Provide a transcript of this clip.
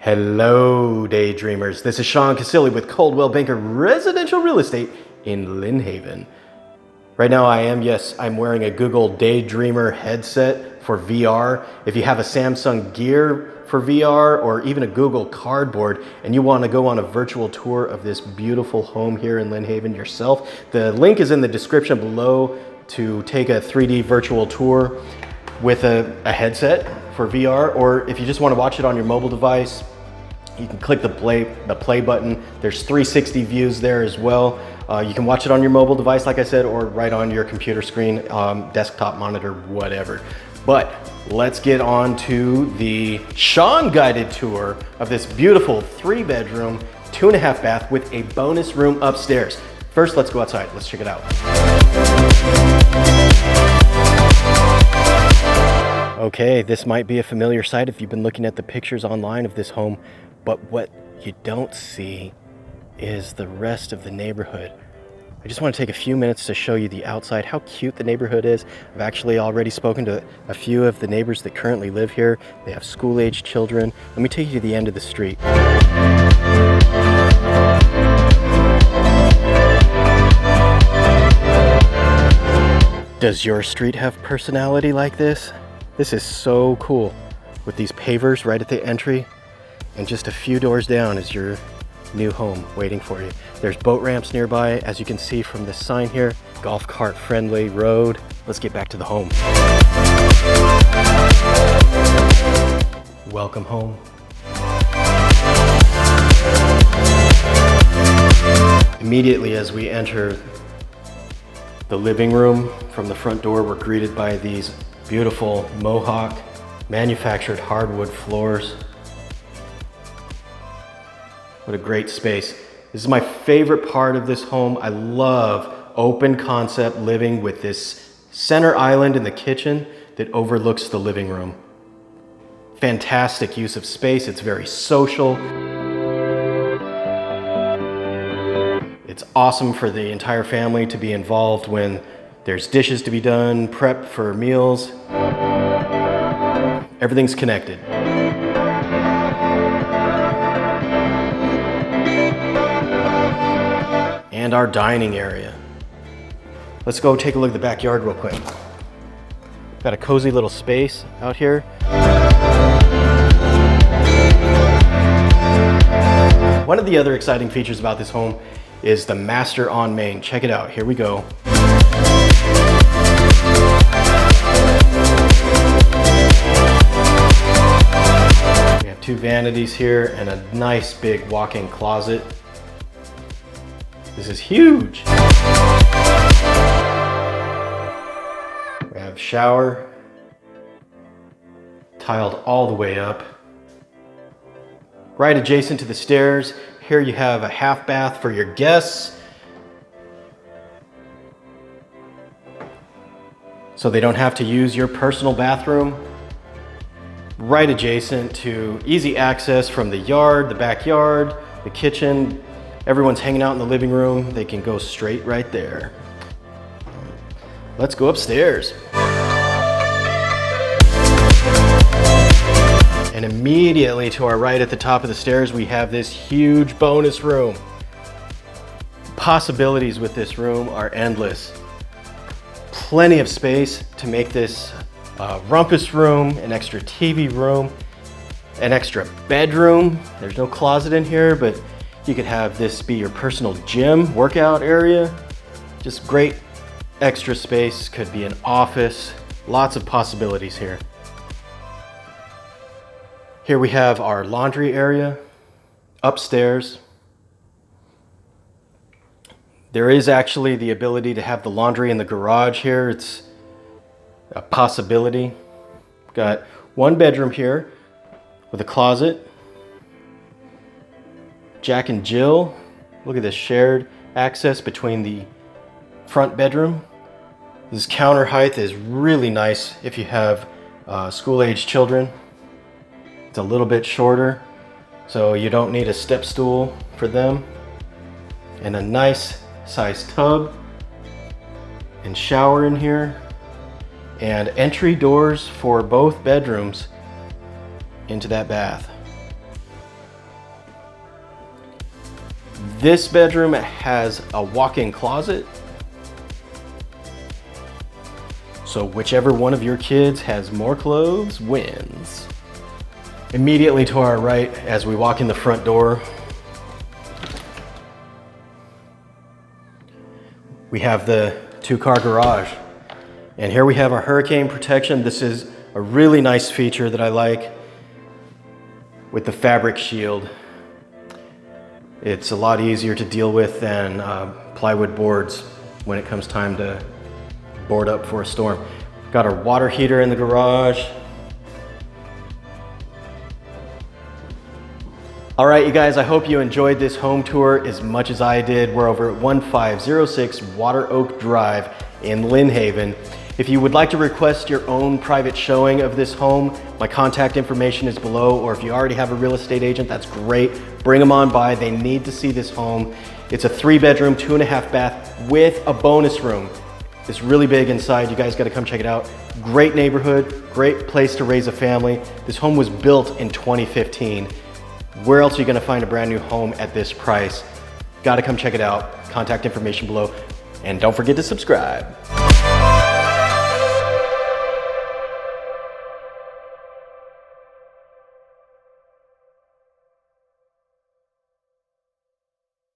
Hello, daydreamers. This is Sean Casilli with Coldwell Banker Residential Real Estate in Lynn Haven. Right now I'm wearing a Google Daydreamer headset for VR. If you have a Samsung Gear for VR or even a Google Cardboard and you want to go on a virtual tour of this beautiful home here in Lynn Haven yourself, the link is in the description below to take a 3D virtual tour with a headset for VR, or if you just want to watch it on your mobile device, you can click the play button. There's 360 views there as well. You can watch it on your mobile device, like I said, or right on your computer screen, desktop monitor, whatever. But let's get on to the Sean guided tour of this beautiful 3-bedroom, 2.5 bath with a bonus room upstairs. First, let's go outside. Let's check it out. Okay, this might be a familiar sight if you've been looking at the pictures online of this home, but what you don't see is the rest of the neighborhood. I just want to take a few minutes to show you the outside, how cute the neighborhood is. I've actually already spoken to a few of the neighbors that currently live here. They have school-aged children. Let me take you to the end of the street. Does your street have personality like this? This is so cool, with these pavers right at the entry, and just a few doors down is your new home waiting for you. There's boat ramps nearby, as you can see from this sign here. Golf cart friendly road. Let's get back to the home. Welcome home. Immediately as we enter the living room, from the front door, we're greeted by these beautiful Mohawk manufactured hardwood floors. What a great space. This is my favorite part of this home. I love open concept living with this center island in the kitchen that overlooks the living room. Fantastic use of space. It's very social. It's awesome for the entire family to be involved when there's dishes to be done, prep for meals. Everything's connected. And our dining area. Let's go take a look at the backyard real quick. Got a cozy little space out here. One of the other exciting features about this home is the master on main. Check it out, here we go. We have 2 vanities here and a nice big walk-in closet. This is huge. We have shower, tiled all the way up. Right adjacent to the stairs, here you have a half bath for your guests, so they don't have to use your personal bathroom. Right adjacent to easy access from the yard, the backyard, the kitchen. Everyone's hanging out in the living room. They can go straight right there. Let's go upstairs. And immediately to our right at the top of the stairs, we have this huge bonus room. Possibilities with this room are endless. Plenty of space to make this rumpus room, an extra TV room, an extra bedroom. There's no closet in here, but you could have this be your personal gym, workout area. Just great extra space. Could be an office. Lots of possibilities here. Here we have our laundry area upstairs. There is actually the ability to have the laundry in the garage here. It's a possibility. Got 1 bedroom here with a closet. Jack and Jill. Look at this shared access between the front bedroom. This counter height is really nice if you have school-aged children. It's a little bit shorter, so you don't need a step stool for them. And a nice sized tub and shower in here. And entry doors for both bedrooms into that bath. This bedroom has a walk-in closet. So whichever one of your kids has more clothes wins. Immediately to our right, as we walk in the front door, we have the 2-car garage. And here we have our hurricane protection. This is a really nice feature that I like with the fabric shield. It's a lot easier to deal with than plywood boards when it comes time to board up for a storm. Got our water heater in the garage. All right, you guys, I hope you enjoyed this home tour as much as I did. We're over at 1506 Wateroak Drive in Lynn Haven. If you would like to request your own private showing of this home, my contact information is below, or if you already have a real estate agent, that's great. Bring them on by. They need to see this home. It's a 3-bedroom, 2.5 bath with a bonus room. It's really big inside. You guys got to come check it out. Great neighborhood, great place to raise a family. This home was built in 2015. Where else are you going to find a brand new home at this price? Got to come check it out. Contact information below. And don't forget to subscribe.